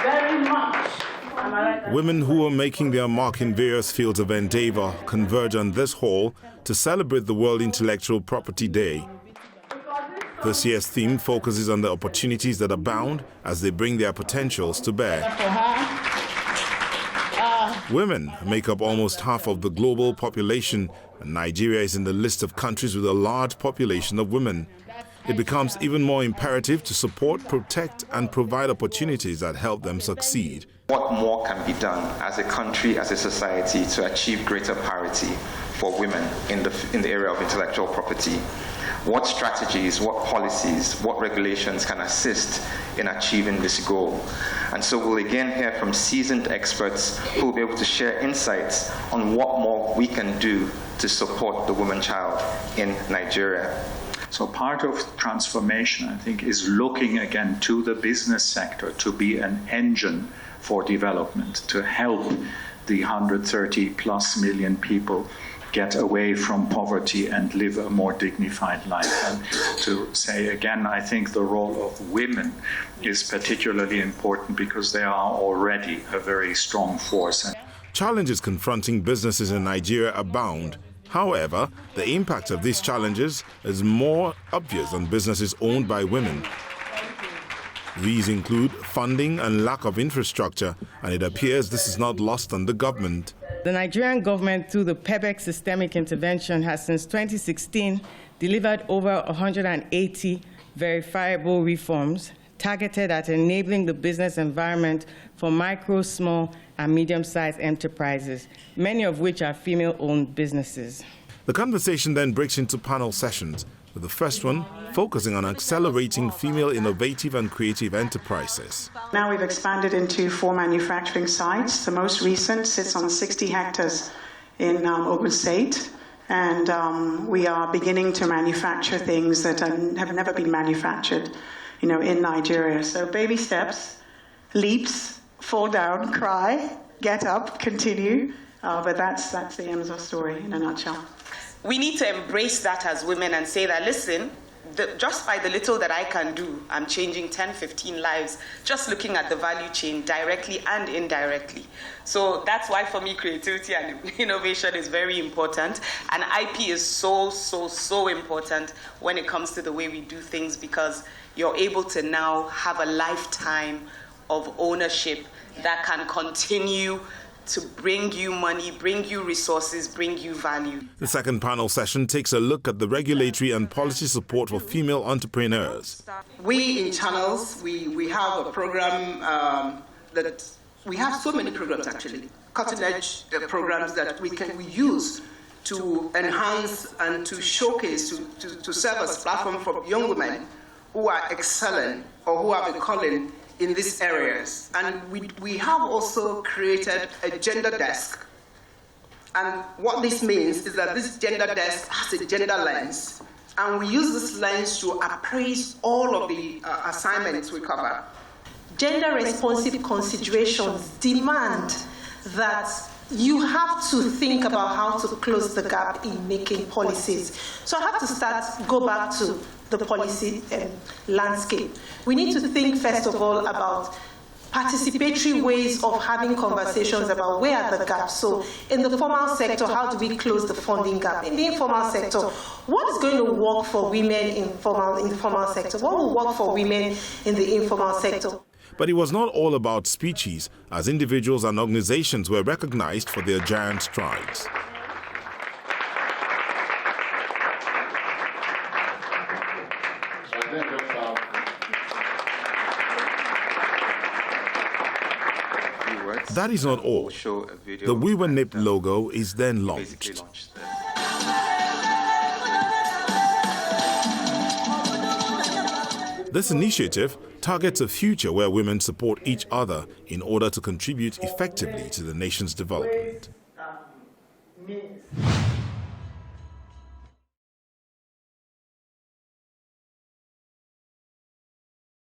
very much. Women who are making their mark in various fields of endeavor converge on this hall to celebrate the World Intellectual Property Day. This year's theme focuses on the opportunities that abound as they bring their potentials to bear. Women make up almost half of the global population, and Nigeria is in the list of countries with a large population of women. It becomes even more imperative to support, protect, and provide opportunities that help them succeed. What more can be done as a country, as a society, to achieve greater parity for women in the area of intellectual property? What strategies, what policies, what regulations can assist in achieving this goal? And so we'll again hear from seasoned experts who will be able to share insights on what more we can do to support the woman child in Nigeria. So part of transformation, I think, is looking again to the business sector to be an engine for development, to help the 130 plus million people get away from poverty and live a more dignified life. And to say again, I think the role of women is particularly important because they are already a very strong force. Challenges confronting businesses in Nigeria abound. However, the impact of these challenges is more obvious on businesses owned by women. These include funding and lack of infrastructure, and it appears this is not lost on the government. The Nigerian government, through the PEBEC systemic intervention, has since 2016 delivered over 180 verifiable reforms targeted at enabling the business environment for micro, small, and medium-sized enterprises, many of which are female-owned businesses. The conversation then breaks into panel sessions, with the first one focusing on accelerating female innovative and creative enterprises. Now we've expanded into 4 manufacturing sites. The most recent sits on 60 hectares in Ogun State, and we are beginning to manufacture things that have never been manufactured, in Nigeria. So baby steps, leaps, fall down, cry, get up, continue. But that's the Amazon story in a nutshell. We need to embrace that as women and say that, listen, just by the little that I can do, I'm changing 10, 15 lives, just looking at the value chain directly and indirectly. So that's why for me, creativity and innovation is very important. And IP is so important when it comes to the way we do things, because you're able to now have a lifetime of ownership that can continue to bring you money, bring you resources, bring you value. The second panel session takes a look at the regulatory and policy support for female entrepreneurs. We in Channels, we have a program that we have so many programs actually, cutting-edge programs that we use to enhance and to showcase, to serve as a platform for young women who are excelling or who have a calling in these areas. And we have also created a gender desk. And what this means is that this gender desk has a gender lens, and we use this lens to appraise all of the assignments we cover. Gender-responsive considerations demand that you have to think about how to close the gap in making policies. So I have to go back to the policy landscape. We need to think, first of all, about participatory ways of having conversations about where are the gaps. So in the formal sector, how do we close the funding gap? In the informal sector, what is going to work for women in the formal sector? What will work for women in the informal sector? But it was not all about speeches, as individuals and organizations were recognized for their giant strides. That is not all. The We Were NIP logo is then launched. This initiative targets a future where women support each other in order to contribute effectively to the nation's development.